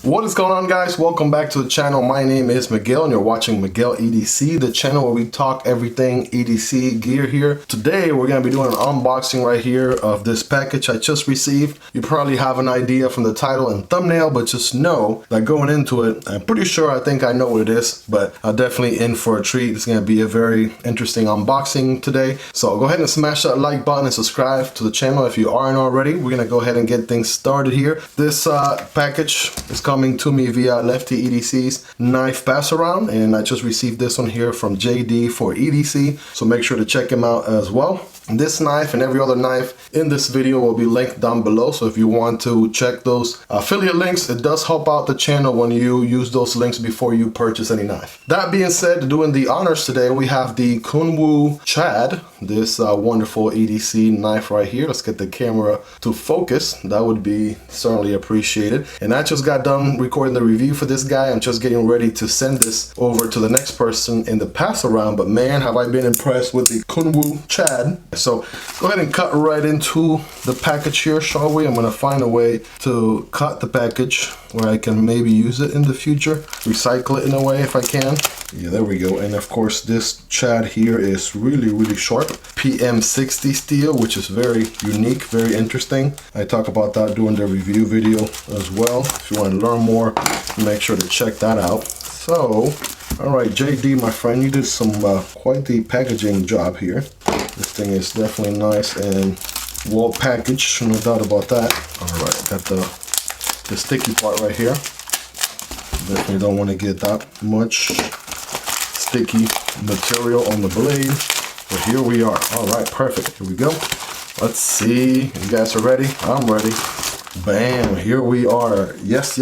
What is going on, guys? Welcome back to the channel. My name is Miguel and you're watching Miguel EDC, the channel where we talk everything EDC gear here. Today we're going to be doing an unboxing right here of this package I just received. You probably have an idea from the title and thumbnail, but just know that going into it, I'm pretty sure I think I know what it is, but I'm definitely in for a treat. It's going to be a very interesting unboxing today. So go ahead and smash that like button and subscribe to the channel if you aren't already. We're going to go ahead and get things started here. This package is coming to me via Lefty EDC's knife pass around, and I just received this one here from JD for EDC, so make sure to check him out as well. This knife and every other knife in this video will be linked down below, so if you want to check those affiliate links, it does help out the channel when you use those links before you purchase any knife. That being said, doing the honors today, we have the Kunwu Chad, this wonderful EDC knife right here. Let's get the camera to focus. That would be certainly appreciated. And I just got done recording the review for this guy. I'm just getting ready to send this over to the next person in the pass around, but man, have I been impressed with the Kunwu Chad. So go ahead and cut right into the package here, shall we? I'm gonna find a way to cut the package where I can maybe use it in the future, recycle it in a way if I can. Yeah, there we go. And of course this Chad here is really sharp, PM60 steel, which is very unique, very interesting. I talk about that during the review video as well. If you want to learn more, make sure to check that out. So all right, JD, my friend, you did some quite the packaging job here. This thing is definitely nice and well packaged, no doubt about that. All right, got the sticky part right here. Definitely don't want to get that much sticky material on the blade, but here we are. All right, perfect. Here we go. Let's see. You guys are ready? I'm ready. Bam, here we are. Yes.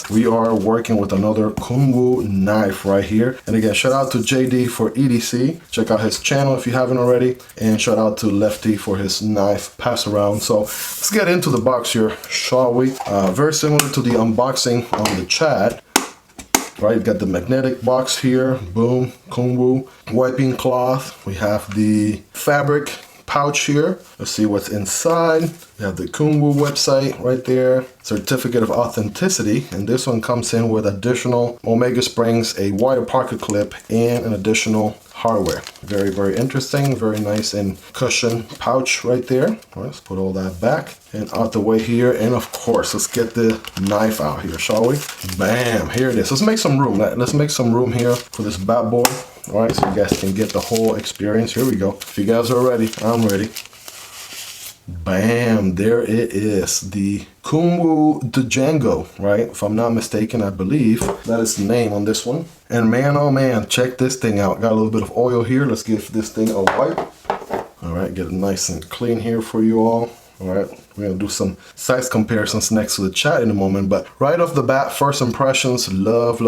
We are working with another Kunwu knife right here. And again, shout out to JD for EDC. Check out his channel if you haven't already. And shout out to Lefty for his knife pass around. So let's get into the box here, shall we? Very similar to the unboxing on the Chad. Right, got the magnetic box here. Boom, Kunwu wiping cloth. We have the fabric pouch here. Let's see what's inside. We have the Kunwu website right there, certificate of authenticity, and this one comes in with additional Omega springs, a wider pocket clip, and an additional hardware. Very interesting, very nice and cushion pouch right there. All right, let's put all that back and out the way here, and of course let's get the knife out here, shall we? Bam, here it is. Let's make some room. Let's make some room here for this bad boy. All right, so you guys can get the whole experience. Here we go. If you guys are ready, I'm ready. Bam, there it is, the Kunwu Django, right? If I'm not mistaken, I believe that is the name on this one. And man, oh man, check this thing out. Got a little bit of oil here. Let's give this thing a wipe. All right, get it nice and clean here for you all. All right, we're gonna do some size comparisons next to the Chad in a moment, but right off the bat, first impressions, love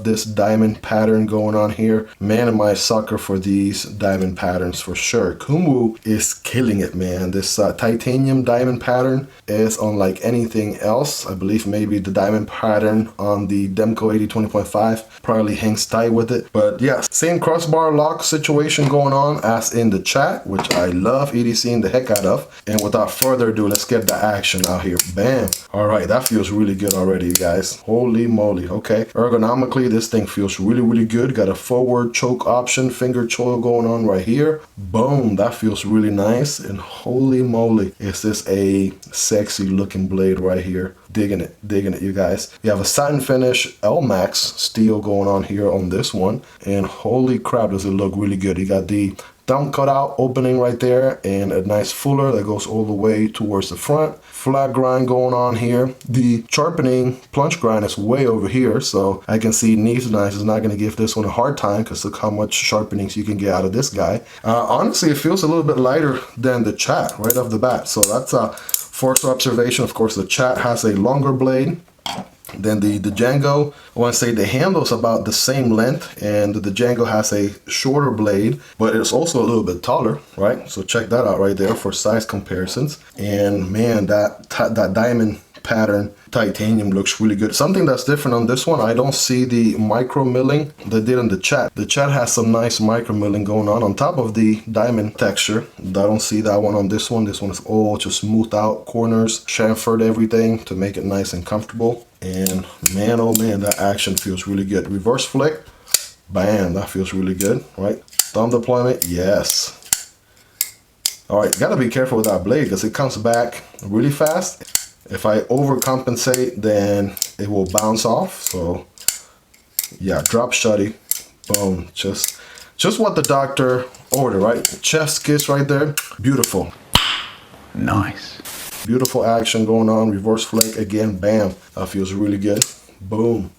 this diamond pattern going on here. Man, am I a sucker for these diamond patterns for sure. Kunwu is killing it, man. This titanium diamond pattern is unlike anything else. I believe maybe the diamond pattern on the Demko AD 20.5 probably hangs tight with it, but yeah, same crossbar lock situation going on as in the Chad, which I love EDCing the heck out of. And without further ado, let's get the action out here. Bam. All right, that feels really good already, you guys. Holy moly. Okay, ergonomically this thing feels really good. Got a forward choke option, finger choil going on right here. Boom, that feels really nice. And holy moly, is this a sexy looking blade right here. Digging it, you guys. You have a satin finish L-Max steel going on here on this one, and holy crap, does it look really good. You got the thumb cutout opening right there and a nice fuller that goes all the way towards the front. Flat grind going on here. The sharpening plunge grind is way over here, so I can see Needs Knives is not going to give this one a hard time, because look how much sharpenings you can get out of this guy. Honestly, it feels a little bit lighter than the Chad right off the bat, so that's a first observation. Of course, the Chad has a longer blade than the Django. I want to say the handle's about the same length, and the Django has a shorter blade, but it's also a little bit taller, right? So check that out right there for size comparisons. And man, that diamond pattern titanium looks really good. Something that's different on this one, I don't see the micro milling they did on the Chad. The Chad has some nice micro milling going on top of the diamond texture. I don't see that one on this one. This one is all just smoothed out corners, chamfered everything to make it nice and comfortable. And man, oh man, that action feels really good. Reverse flick, bam, that feels really good, right? Thumb deployment, yes. All right, gotta be careful with that blade because it comes back really fast. If I overcompensate, then it will bounce off. So yeah, drop shutty, boom, just what the doctor ordered, right? Chef's kiss right there, beautiful. Nice. Beautiful action going on, reverse flick again, bam, that feels really good, boom,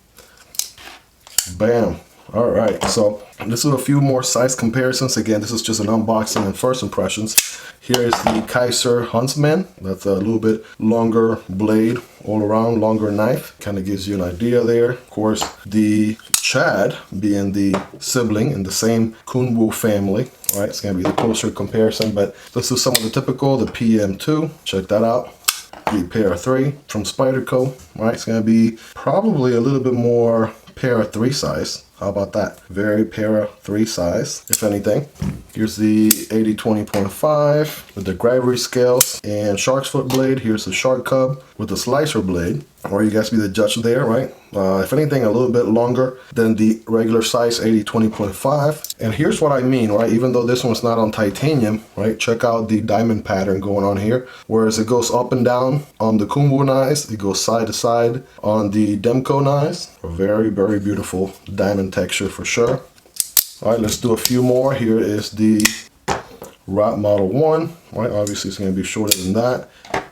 bam. All right, so let's do a few more size comparisons. Again, this is just an unboxing and first impressions. Here is the Kizer Huntsmen. That's a little bit longer blade all around, longer knife. Kind of gives you an idea there. Of course, the Chad being the sibling in the same Kunwu family. All right, it's gonna be the closer comparison, but let's do some of the typical, the PM2. Check that out. The Para 3 from Spyderco. All right, it's gonna be probably a little bit more Para 3 size. How about that? Very Para 3 size, if anything. Here's the 80-20.5 with the gravity scales and shark's foot blade. Here's the Shark Cub with the slicer blade. Or you guys be the judge there, right? If anything, a little bit longer than the regular size 80-20.5. And here's what I mean, right? Even though this one's not on titanium, right? Check out the diamond pattern going on here. Whereas it goes up and down on the Kunwu knives, it goes side to side on the Demko knives. A very, very beautiful diamond texture for sure. All right, let's do a few more. Here is the Rat Model 1, right? Obviously, it's going to be shorter than that.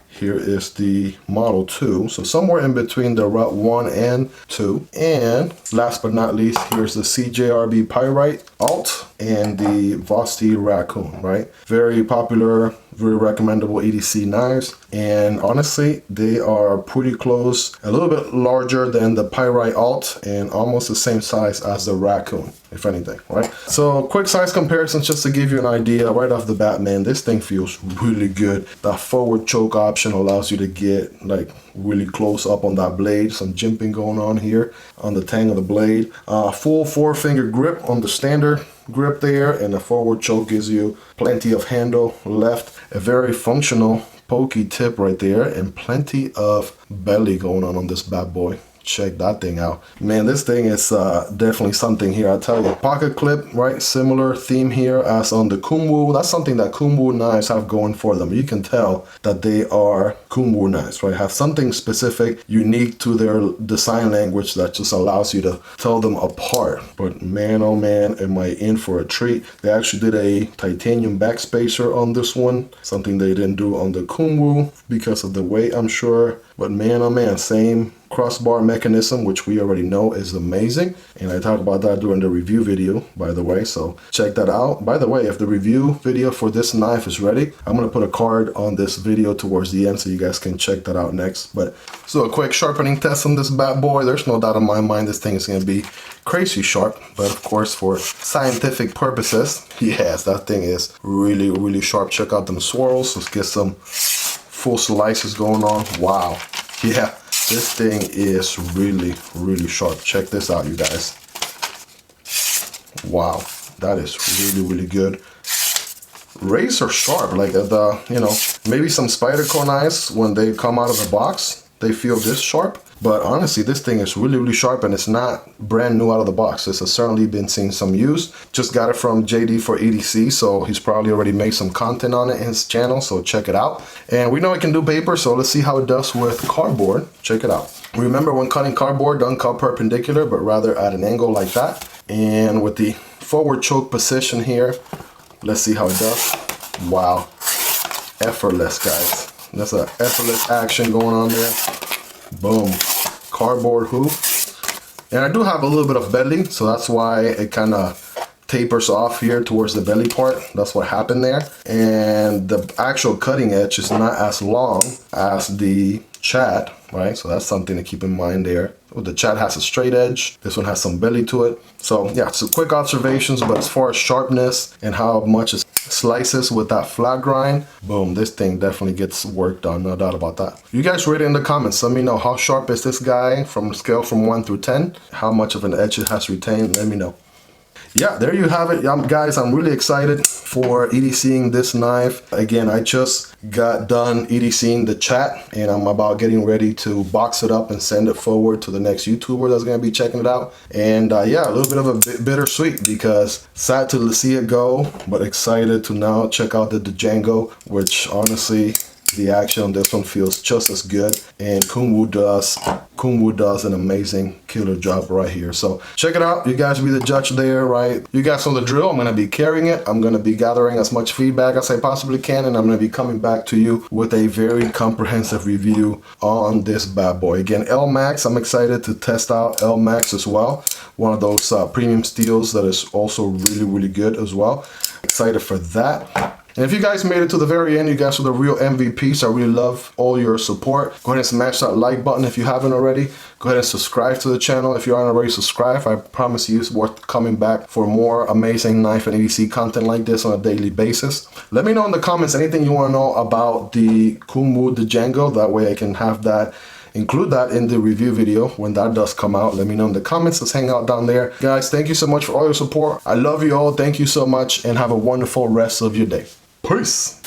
Here is the Model 2, so somewhere in between the Rat 1 and 2. And last but not least, here's the CJRB Pyrite Alt and the Vosteed Raccoon, right? Very popular, very recommendable EDC knives. And honestly, they are pretty close, a little bit larger than the Pyrite Alt and almost the same size as the Raccoon, if anything, right? So quick size comparisons just to give you an idea right off the bat, man, this thing feels really good. That forward choke option allows you to get like really close up on that blade. Some jimping going on here on the tang of the blade. Full 4-finger grip on the standard grip there, and the forward choke gives you plenty of handle left. A very functional pokey tip right there, and plenty of belly going on this bad boy. Check that thing out, man. This thing is definitely something here, I tell you. Pocket clip, right? Similar theme here as on the Kunwu. That's something that Kunwu knives have going for them. You can tell that they are Kunwu knives, right? Have something specific, unique to their design language that just allows you to tell them apart. But man, oh man, am I in for a treat. They actually did a titanium backspacer on this one, something they didn't do on the Kunwu because of the weight, I'm sure. But man, oh man, same crossbar mechanism, which we already know is amazing. And I talked about that during the review video, by the way, so check that out. By the way, if the review video for this knife is ready, I'm going to put a card on this video towards the end so you guys can check that out next. But so a quick sharpening test on this bad boy. There's no doubt in my mind this thing is going to be crazy sharp, but of course for scientific purposes, yes, that thing is really, really sharp. Check out them swirls. Let's get some full slices going on. Wow, yeah, this thing is really, really sharp. Check this out, you guys. Wow, that is really, really good. Razor sharp, like the, you know, maybe some Spyderco knives when they come out of the box, they feel this sharp. But honestly, this thing is really, really sharp, and it's not brand new out of the box. This has certainly been seeing some use. Just got it from JD for EDC, so he's probably already made some content on it in his channel, so check it out. And we know it can do paper, so let's see how it does with cardboard. Check it out. Remember, when cutting cardboard, don't cut perpendicular, but rather at an angle like that. And with the forward choke position here, let's see how it does. Wow, effortless, guys. That's an effortless action going on there. Boom, cardboard hoop. And I do have a little bit of belly, so that's why it kind of tapers off here towards the belly part. That's what happened there. And the actual cutting edge is not as long as the Chad, right? So that's something to keep in mind there. The Chad has a straight edge. This one has some belly to it. So yeah, so quick observations, but as far as sharpness and how much it slices with that flat grind, boom, this thing definitely gets work done, no doubt about that. You guys rate it in the comments. Let me know, how sharp is this guy from a scale from 1 through 10? How much of an edge it has retained? Let me know. yeah, there you have it. Guys, I'm really excited for EDCing this knife. Again, I just got done EDCing the Chat, and I'm about getting ready to box it up and send it forward to the next YouTuber that's going to be checking it out. And yeah, a little bit of a bittersweet, because sad to see it go, but excited to now check out the Django, which honestly, the action on this one feels just as good, and Kunwu does an amazing killer job right here. So check it out. You guys will be the judge there, right? You guys know the drill. I'm going to be carrying it. I'm going to be gathering as much feedback as I possibly can, and I'm going to be coming back to you with a very comprehensive review on this bad boy. Again, LMAX, I'm excited to test out LMAX as well. One of those premium steels that is also really good as well. Excited for that. And if you guys made it to the very end, you guys are the real MVPs. I really love all your support. Go ahead and smash that like button if you haven't already. Go ahead and subscribe to the channel if you aren't already subscribed. I promise you it's worth coming back for more amazing knife and EDC content like this on a daily basis. Let me know in the comments anything you want to know about the Kunwu Django. That way I can have that, include that in the review video when that does come out. Let me know in the comments. Let's hang out down there. Guys, thank you so much for all your support. I love you all. Thank you so much, and have a wonderful rest of your day. Peace.